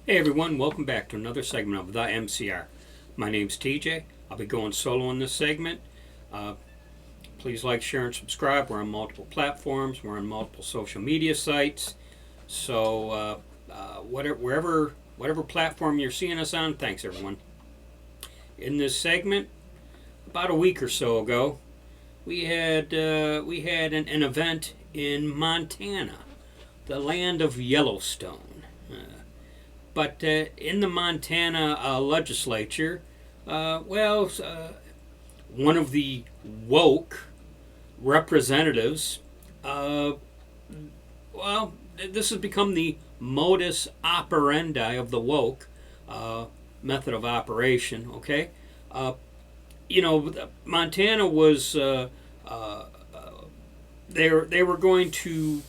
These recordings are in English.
Hey everyone, welcome back to another segment of the MCR. My name's TJ. I'll be going solo in this segment. Uh, Please like, share, and subscribe. We're on multiple platforms. We're on multiple social media sites. So whatever platform you're seeing us on, thanks everyone. In this segment, about a week or so ago, we had an event in Montana, the land of Yellowstone. But in the Montana legislature, one of the woke representatives, this has become the modus operandi of the woke method of operation. Okay, Montana was they were going to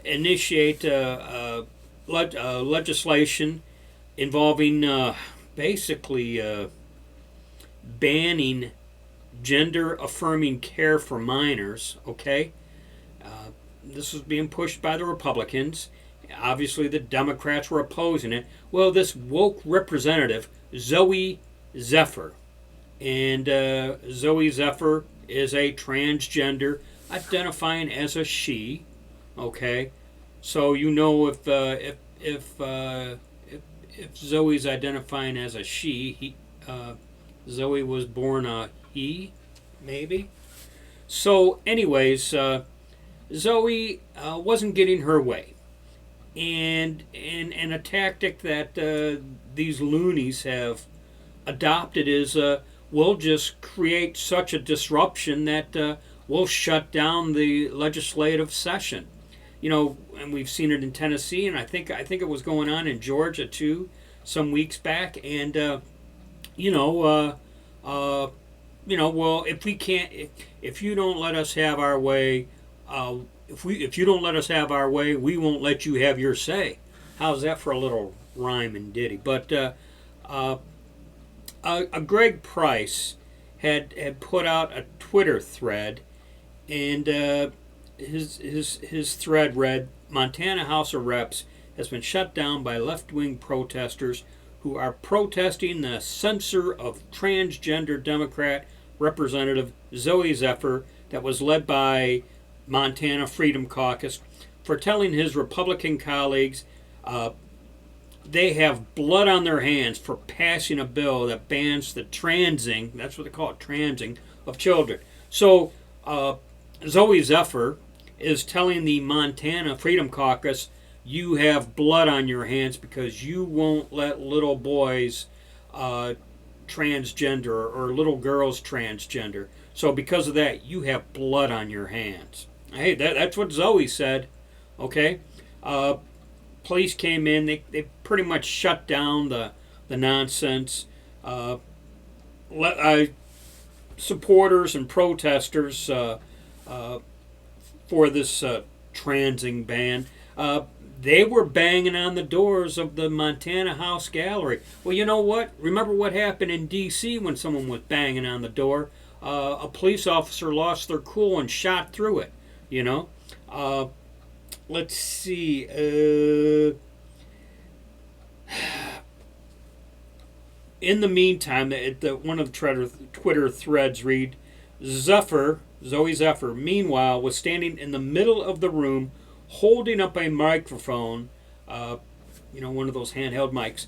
initiate legislation involving basically banning gender affirming care for minors. Okay, this was being pushed by the Republicans. Obviously, the Democrats were opposing it. Well, this woke representative, Zoe Zephyr, and Zoe Zephyr is a transgender identifying as a she. Okay, so if Zoe's identifying as a she, Zoe was born a he, maybe. So, anyways, Zoe wasn't getting her way, and a tactic that these loonies have adopted is we'll just create such a disruption that we'll shut down the legislative session. And we've seen it in Tennessee, and I think it was going on in Georgia too, some weeks back. And well, if you don't let us have our way, if you don't let us have our way, we won't let you have your say. How's that for a little rhyme and ditty? But Greg Price had put out a Twitter thread, and his thread read, "Montana House of Reps has been shut down by left-wing protesters who are protesting the censure of transgender Democrat Representative Zoe Zephyr that was led by Montana Freedom Caucus for telling his Republican colleagues they have blood on their hands for passing a bill that bans the transing," that's what they call it, transing, "of children." So Zoe Zephyr is telling the Montana Freedom Caucus, you have blood on your hands because you won't let little boys transgender or little girls transgender. So because of that, you have blood on your hands. Hey, that's what Zoe said. Okay? Police came in. They pretty much shut down the nonsense. Supporters and protesters for this transing ban, they were banging on the doors of the Montana House Gallery. Well, you know what? Remember what happened in D.C. when someone was banging on the door? A police officer lost their cool and shot through it. Let's see. In the meantime, one of the Twitter threads read, Zoe Zephyr, meanwhile, was standing in the middle of the room holding up a microphone, one of those handheld mics,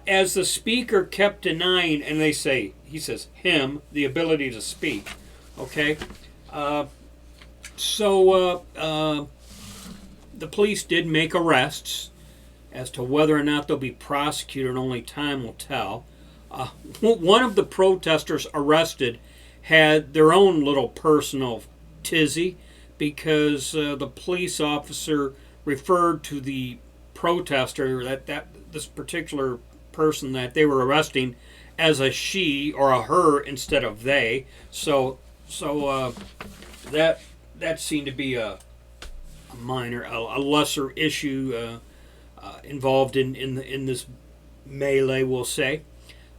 as the speaker kept denying, and he says, him, the ability to speak. Okay? So the police did make arrests. As to whether or not they'll be prosecuted, only time will tell. One of the protesters arrested had their own little personal tizzy because the police officer referred to the protester, that this particular person that they were arresting, as a she or a her instead of they. So that seemed to be a minor, a lesser issue involved in this melee, we'll say.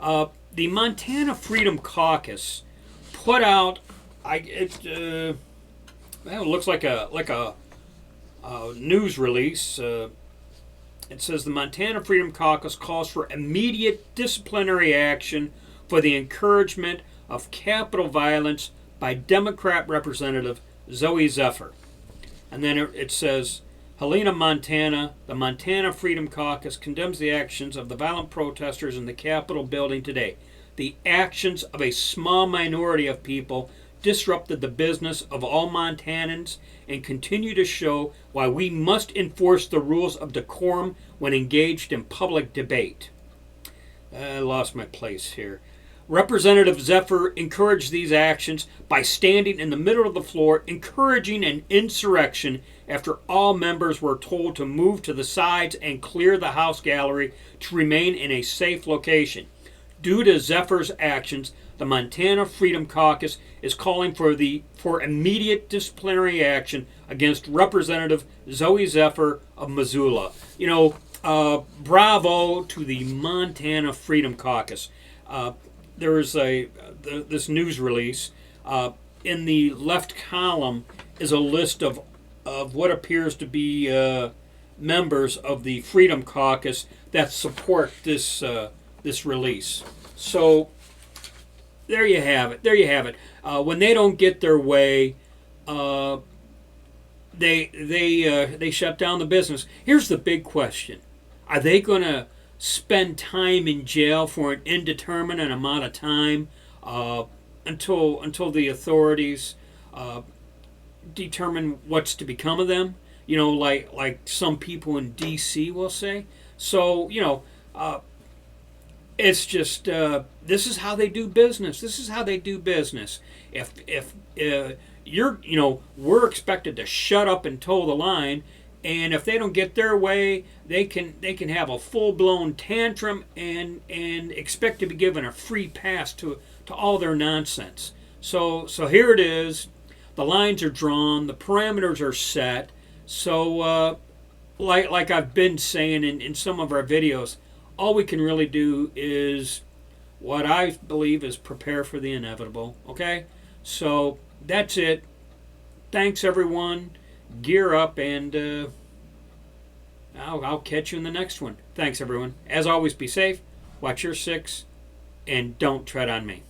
The Montana Freedom Caucus put out, it looks like a news release it says the Montana Freedom Caucus calls for immediate disciplinary action for the encouragement of Capitol violence by Democrat Representative Zoe Zephyr. And then it says, Helena, Montana, the Montana Freedom Caucus condemns the actions of the violent protesters in the Capitol building today. The actions of a small minority of people disrupted the business of all Montanans and continue to show why we must enforce the rules of decorum when engaged in public debate. I lost my place here. Representative Zephyr encouraged these actions by standing in the middle of the floor, encouraging an insurrection after all members were told to move to the sides and clear the House gallery to remain in a safe location. Due to Zephyr's actions, the Montana Freedom Caucus is calling for immediate disciplinary action against Representative Zoe Zephyr of Missoula. Bravo to the Montana Freedom Caucus. There was this news release. In the left column is a list of what appears to be members of the Freedom Caucus that support this release. So there you have it. When they don't get their way, they shut down the business. Here's the big question: are they going to spend time in jail for an indeterminate amount of time until the authorities determine what's to become of them? Like some people in D.C. will say. So it's just this is how they do business. If we're expected to shut up and toe the line. And if they don't get their way, they can have a full-blown tantrum and expect to be given a free pass to all their nonsense. So here it is. The lines are drawn. The parameters are set. So like I've been saying in some of our videos, all we can really do is what I believe is prepare for the inevitable. Okay? So that's it. Thanks, everyone. Gear up, and I'll catch you in the next one. Thanks, everyone. As always, be safe, watch your six, and don't tread on me.